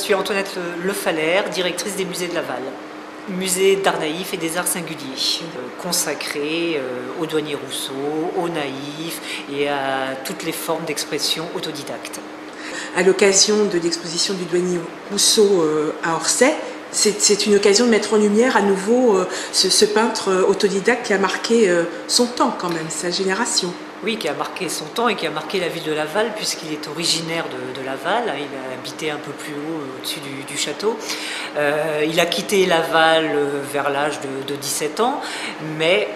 suis Antoinette Le Fallère, directrice des musées de Laval. Musée d'art naïf et des arts singuliers, consacré au douanier Rousseau, au naïf et à toutes les formes d'expression autodidacte. À l'occasion de l'exposition du douanier Rousseau à Orsay, c'est une occasion de mettre en lumière à nouveau ce peintre autodidacte qui a marqué son temps quand même, sa génération. Oui, qui a marqué son temps et qui a marqué la ville de Laval puisqu'il est originaire de Laval. Il a habité un peu plus haut au-dessus du château. Il a quitté Laval vers l'âge de 17 ans, mais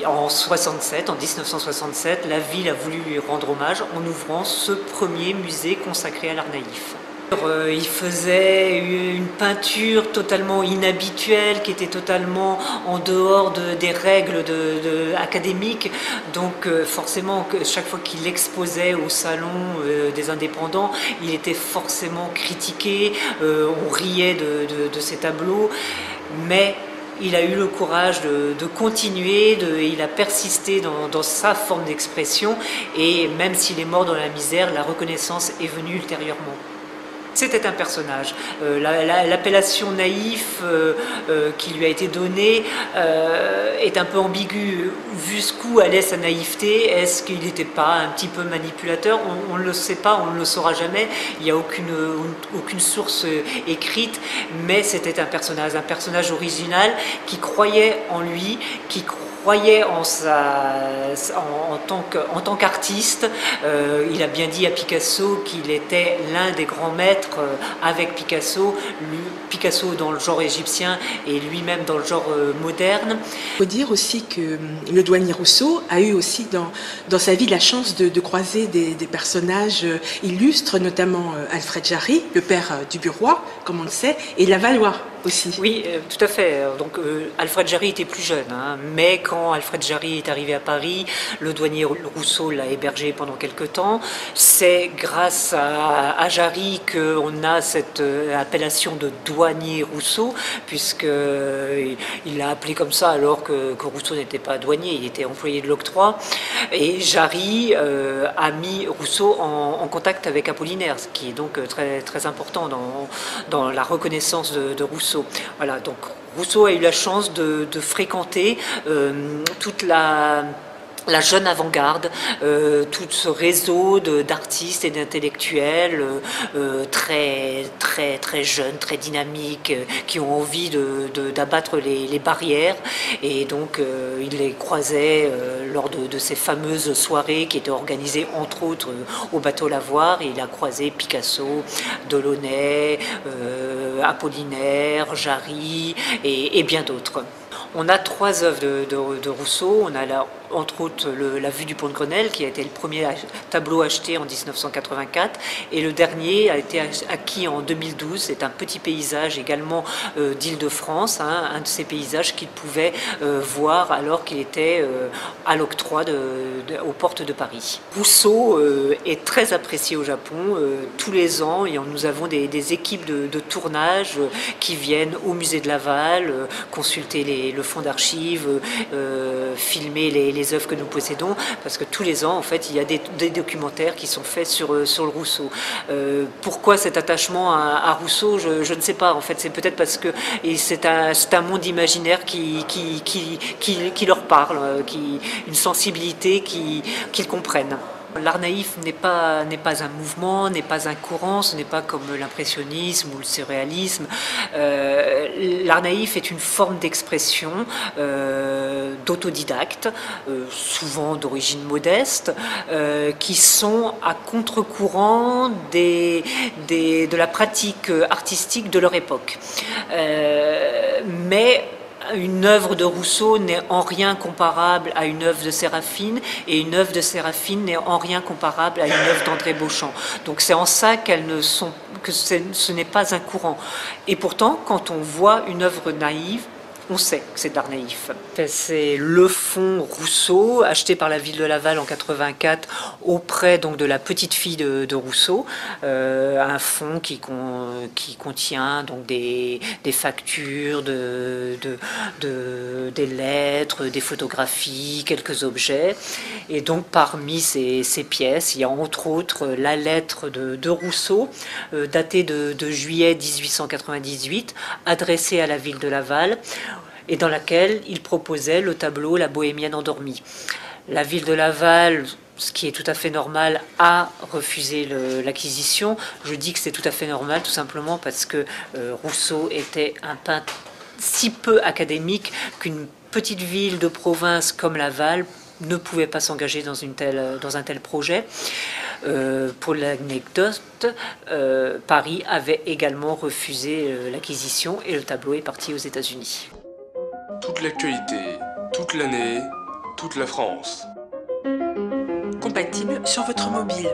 en 1967, la ville a voulu lui rendre hommage en ouvrant ce premier musée consacré à l'art naïf. Il faisait une peinture totalement inhabituelle, qui était totalement en dehors des règles académiques. Donc forcément, chaque fois qu'il exposait au salon des indépendants, il était forcément critiqué, on riait de ses tableaux, mais il a eu le courage de continuer, il a persisté dans sa forme d'expression, et même s'il est mort dans la misère, la reconnaissance est venue ultérieurement. C'était un personnage. L'appellation naïf qui lui a été donnée est un peu ambiguë. Jusqu'où allait sa naïveté? Est-ce qu'il n'était pas un petit peu manipulateur? On ne le sait pas, on ne le saura jamais. Il n'y a aucune source écrite, mais c'était un personnage original qui croyait en lui, qui croyait en tant qu'artiste. Il a bien dit à Picasso qu'il était l'un des grands maîtres avec Picasso dans le genre égyptien et lui-même dans le genre moderne. Il faut dire aussi que le douanier Rousseau a eu aussi dans sa vie la chance de croiser des personnages illustres, notamment Alfred Jarry, le père du Burois, comme on le sait, et Lavallois aussi. Oui, tout à fait. Donc Alfred Jarry était plus jeune, mais quand Alfred Jarry est arrivé à Paris, le douanier Rousseau l'a hébergé pendant quelque temps. C'est grâce à Jarry qu'on a cette appellation de douanier Rousseau, puisqu'il l'a appelé comme ça alors que Rousseau n'était pas douanier, il était employé de l'octroi. Et Jarry a mis Rousseau en contact avec Apollinaire, ce qui est donc très, très important dans la reconnaissance de Rousseau. Voilà, donc Rousseau a eu la chance de fréquenter toute la jeune avant-garde, tout ce réseau d'artistes et d'intellectuels très, très, très jeunes, très dynamiques, qui ont envie d'abattre les barrières. Et donc il les croisait lors de ces fameuses soirées qui étaient organisées entre autres au bateau Lavoir. Il a croisé Picasso, Delaunay, Apollinaire, Jarry et bien d'autres. On a 3 œuvres de Rousseau. On a entre autres La Vue du Pont de Grenelle, qui a été le premier tableau acheté en 1984, et le dernier a été acquis en 2012. C'est un petit paysage également d'Île-de-France, un de ces paysages qu'il pouvait voir alors qu'il était à l'octroi aux portes de Paris. Rousseau est très apprécié au Japon. Tous les ans, et nous avons des équipes de tournage qui viennent au musée de Laval consulter le fonds d'archives, filmer les œuvres que nous possédons, parce que tous les ans, en fait, il y a des documentaires qui sont faits sur le Rousseau. Pourquoi cet attachement à Rousseau, je ne sais pas. En fait, c'est peut-être parce que c'est un monde imaginaire qui leur parle, une sensibilité qu'ils comprennent. L'art naïf n'est pas un mouvement, n'est pas un courant, ce n'est pas comme l'impressionnisme ou le surréalisme. L'art naïf est une forme d'expression d'autodidactes, souvent d'origine modeste, qui sont à contre-courant de la pratique artistique de leur époque. Mais une œuvre de Rousseau n'est en rien comparable à une œuvre de Séraphine, et une œuvre de Séraphine n'est en rien comparable à une œuvre d'André Beauchamp. Donc c'est en ça que ce n'est pas un courant. Et pourtant, quand on voit une œuvre naïve, On sait que c'est d'art naïf. C'est le fonds Rousseau, acheté par la ville de Laval en 84 auprès donc de la petite fille de Rousseau. Un fonds qui contient donc des factures, des lettres, des photographies, quelques objets. Et donc parmi ces pièces, il y a entre autres la lettre de Rousseau, datée de juillet 1898, adressée à la ville de Laval, et dans laquelle il proposait le tableau La Bohémienne endormie. La ville de Laval, ce qui est tout à fait normal, a refusé l'acquisition. Je dis que c'est tout à fait normal, tout simplement parce que Rousseau était un peintre si peu académique qu'une petite ville de province comme Laval ne pouvait pas s'engager dans un tel projet. Pour l'anecdote, Paris avait également refusé l'acquisition et le tableau est parti aux États-Unis. Toute l'actualité, toute l'année, toute la France. Compatible sur votre mobile.